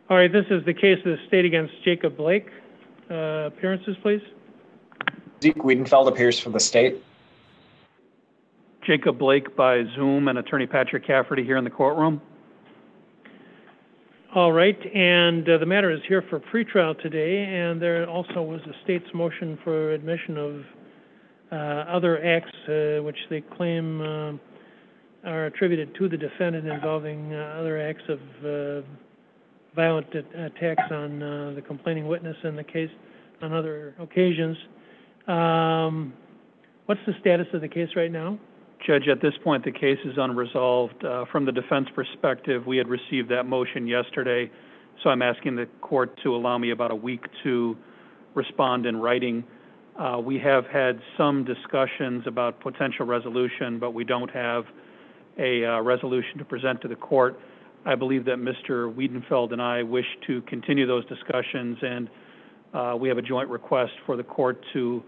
All right, this is the case of the state against Jacob Blake. Appearances, please. Zeke Wiedenfeld appears for the state. Jacob Blake by Zoom and Attorney Patrick Cafferty here in the courtroom. All right, and the matter is here for pretrial today, and there also was a state's motion for admission of other acts which they claim are attributed to the defendant involving other acts of violent attacks on the complaining witness in the case on other occasions. What's the status of the case right now? Judge, at this point, the case is unresolved. From the defense perspective, we had received that motion yesterday, so I'm asking the court to allow me about a week to respond in writing. We have had some discussions about potential resolution, but we don't have a resolution to present to the court. I believe that Mr. Wiedenfeld and I wish to continue those discussions, and we have a joint request for the court to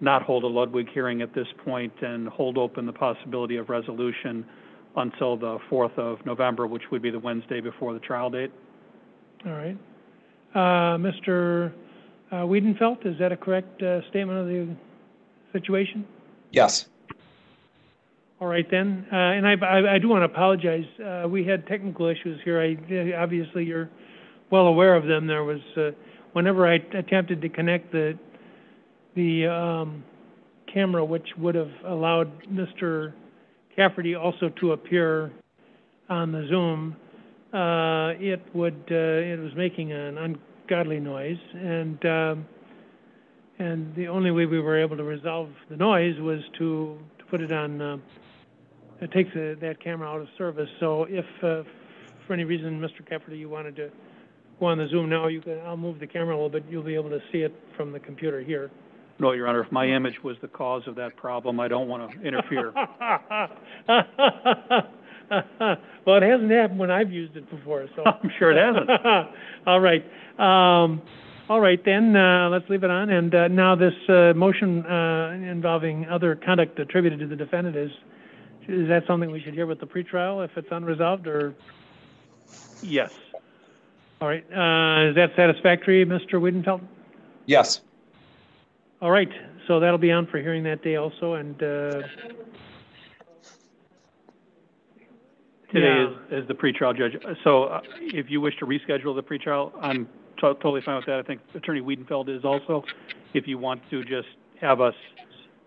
not hold a Ludwig hearing at this point and hold open the possibility of resolution until the 4th of November, which would be the Wednesday before the trial date. All right. Mr. Wiedenfeld, is that a correct statement of the situation? Yes. All right, then. And I do want to apologize. We had technical issues here. Obviously, you're well aware of them. There was, whenever I attempted to connect the camera, which would have allowed Mr. Cafferty also to appear on the Zoom, it was making an ungodly noise, and the only way we were able to resolve the noise was to put it on. It takes that camera out of service. So if for any reason, Mr. Cafferty, you wanted to go on the Zoom now, I'll move the camera a little bit. You'll be able to see it from the computer here. No, Your Honor, if my image was the cause of that problem, I don't want to interfere. Well, it hasn't happened when I've used it before, so I'm sure it hasn't. All right. All right, then, let's leave it on. And now this motion involving other conduct attributed to the defendant, is that something we should hear with the pretrial if it's unresolved, or? Yes. All right. Is that satisfactory, Mr. Wiedenfeld? Yes. All right, so that'll be on for hearing that day also, and today is the pretrial, Judge. So if you wish to reschedule the pretrial, I'm totally fine with that. I think Attorney Wiedenfeld is also. If you want to just have us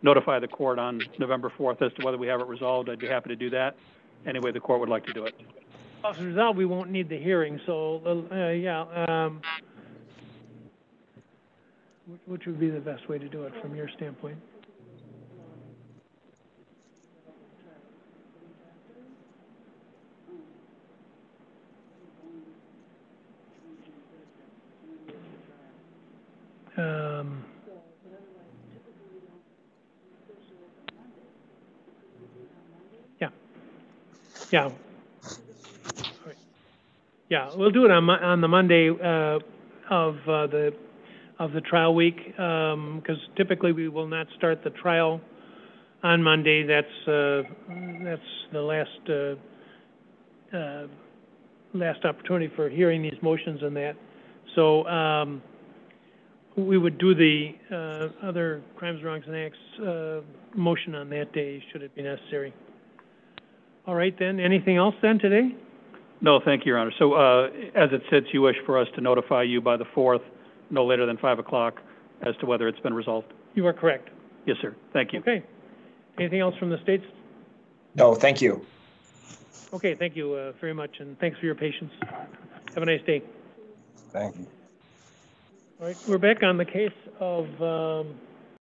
notify the court on November 4th as to whether we have it resolved, I'd be happy to do that. Any way the court would like to do it. If it's resolved, we won't need the hearing, so which would be the best way to do it from your standpoint? Yeah. Yeah, we'll do it on the Monday of the trial week, because typically we will not start the trial on Monday. That's the last opportunity for hearing these motions and that. So we would do the other crimes, wrongs, and acts motion on that day, should it be necessary. All right, then. Anything else then today? No, thank you, Your Honor. So as it sits, you wish for us to notify you by the 4th, no later than 5 o'clock, as to whether it's been resolved? You are correct. Yes, sir. Thank you. Okay. Anything else from the states? No, thank you. Okay, thank you very much, and thanks for your patience. Have a nice day. Thank you. All right, we're back on the case of